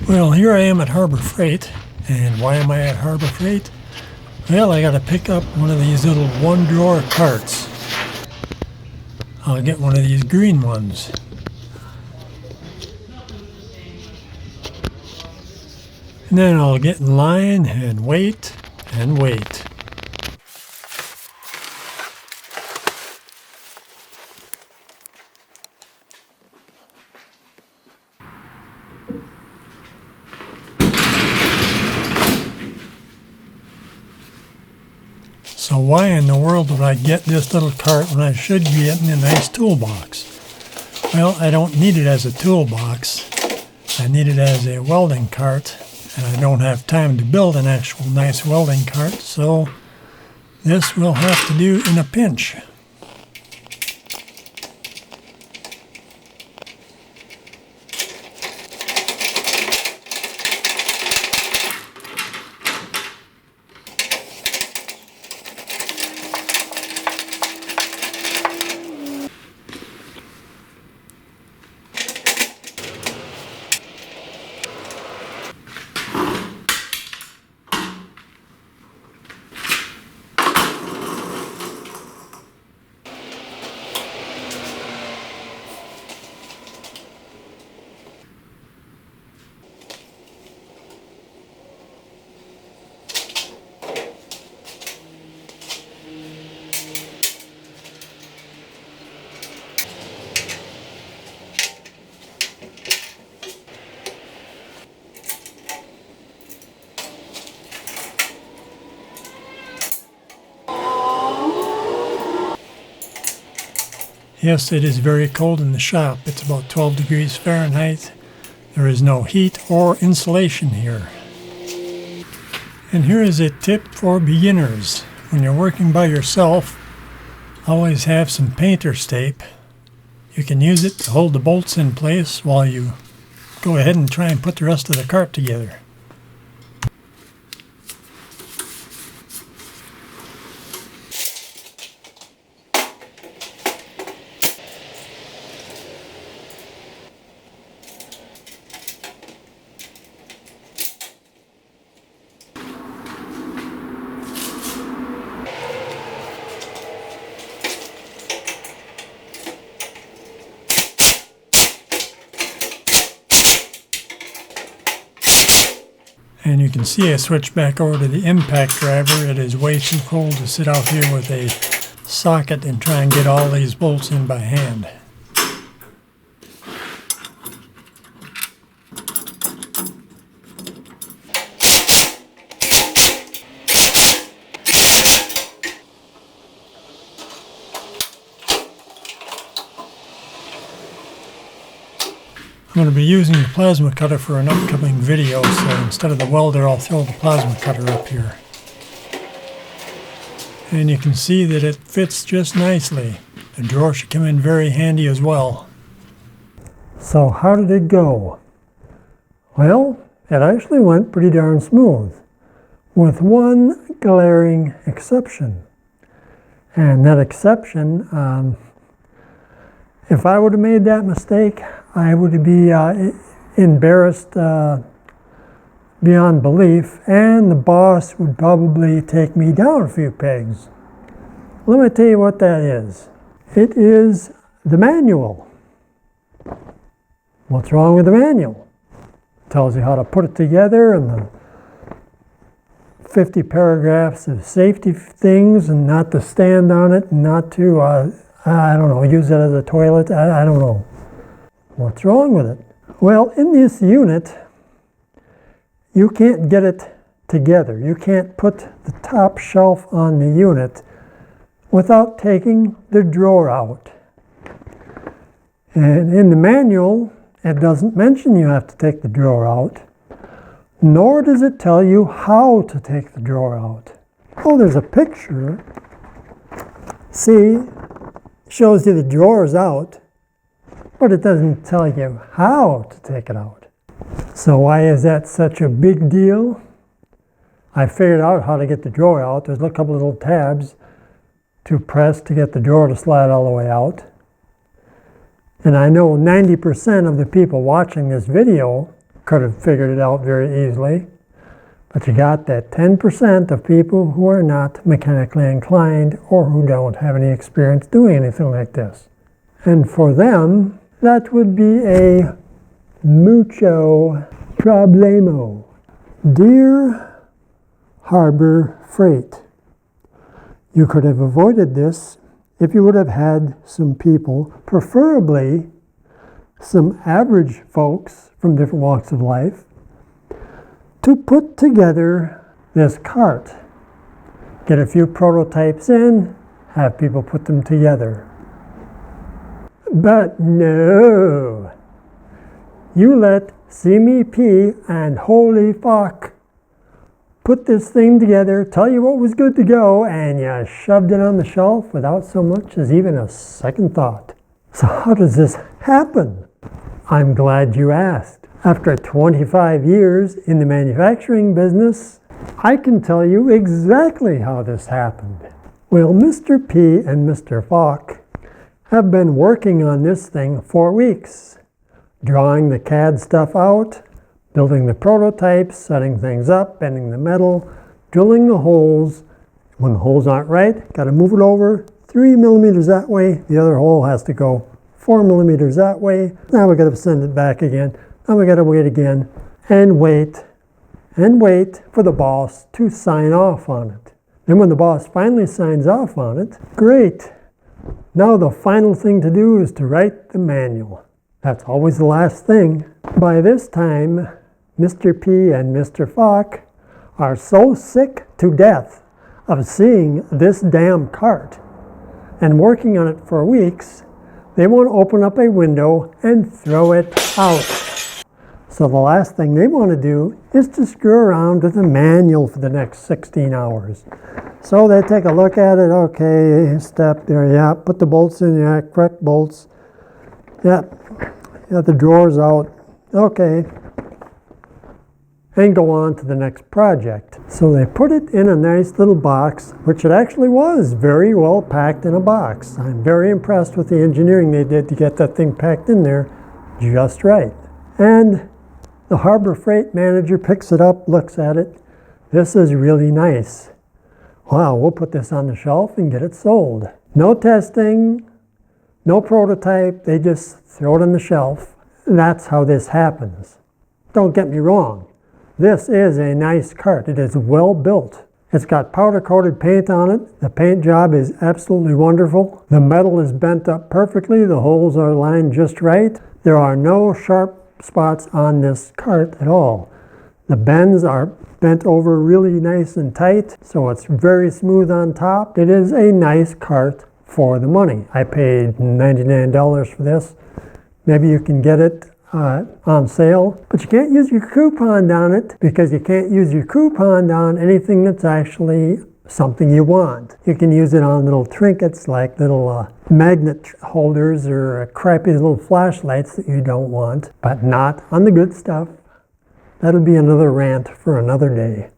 Well, here I am at Harbor Freight, and why am I at Harbor Freight? Well, I got to pick up one of these little one-drawer carts. I'll get one of these green ones. And then I'll get in line and wait and wait. So why in the world would I get this little cart when I should be getting a nice toolbox? Well, I don't need it as a toolbox. I need it as a welding cart, and I don't have time to build an actual nice welding cart, so this will have to do in a pinch. Yes, it is very cold in the shop. It's about 12 degrees Fahrenheit. There is no heat or insulation here. And here is a tip for beginners. When you're working by yourself, always have some painter's tape. You can use it to hold the bolts in place while you go ahead and try and put the rest of the cart together. And you can see I switched back over to the impact driver. It is way too cold to sit out here with a socket and try and get all these bolts in by hand. I'm going to be using the plasma cutter for an upcoming video, so instead of the welder, I'll throw the plasma cutter up here. And you can see that it fits just nicely. The drawer should come in very handy as well. So how did it go? Well, it actually went pretty darn smooth, with one glaring exception. And that exception, if I would have made that mistake, I would be embarrassed beyond belief, and the boss would probably take me down a few pegs. Let me tell you what that is. It is the manual. What's wrong with the manual? It tells you how to put it together and the 50 paragraphs of safety things, and not to stand on it, and not to, I don't know, use it as a toilet. I don't know. What's wrong with it? Well, in this unit, you can't get it together. You can't put the top shelf on the unit without taking the drawer out. And in the manual, it doesn't mention you have to take the drawer out, nor does it tell you how to take the drawer out. Oh, there's a picture. See, shows you the drawer's out, but it doesn't tell you how to take it out. So why is that such a big deal? I figured out how to get the drawer out. There's a couple little tabs to press to get the drawer to slide all the way out. And I know 90% of the people watching this video could have figured it out very easily. But you got that 10% of people who are not mechanically inclined or who don't have any experience doing anything like this. And for them, that would be a mucho problemo. Dear Harbor Freight, you could have avoided this if you would have had some people, preferably some average folks from different walks of life, to put together this cart. Get a few prototypes in, have people put them together. But no, you let CMP and holy fuck put this thing together, tell you what was good to go, and you shoved it on the shelf without so much as even a second thought. So how does this happen? I'm glad you asked. After 25 years in the manufacturing business, I can tell you exactly how this happened. Well, Mr. P and Mr. Falk have been working on this thing for weeks, drawing the CAD stuff out, building the prototypes, setting things up, bending the metal, drilling the holes. When the holes aren't right, got to move it over 3 millimeters that way. The other hole has to go 4 millimeters that way. Now we got to send it back again. Now we got to wait again and wait for the boss to sign off on it. Then when the boss finally signs off on it, great. Now the final thing to do is to write the manual. That's always the last thing. By this time, Mr. P and Mr. Falk are so sick to death of seeing this damn cart and working on it for weeks, they want to open up a window and throw it out. So the last thing they want to do is to screw around with the manual for the next 16 hours. So they take a look at it, okay, step there, yeah, put the bolts in, yeah, correct bolts. Yeah, the drawers out, okay. And go on to the next project. So they put it in a nice little box, which it actually was very well packed in a box. I'm very impressed with the engineering they did to get that thing packed in there just right. And the Harbor Freight manager picks it up, looks at it. This is really nice. Wow, we'll put this on the shelf and get it sold. No testing, no prototype, they just throw it on the shelf. That's how this happens. Don't get me wrong. This is a nice cart. It is well built. It's got powder-coated paint on it. The paint job is absolutely wonderful. The metal is bent up perfectly. The holes are lined just right. There are no sharp spots on this cart at all. The bends are bent over really nice and tight, so it's very smooth on top. It is a nice cart for the money. I paid $99 for this. Maybe you can get it on sale, but you can't use your coupon on it because you can't use your coupon on anything that's actually something you want. You can use it on little trinkets like little magnet holders or crappy little flashlights that you don't want, but not on the good stuff. That'll be another rant for another day.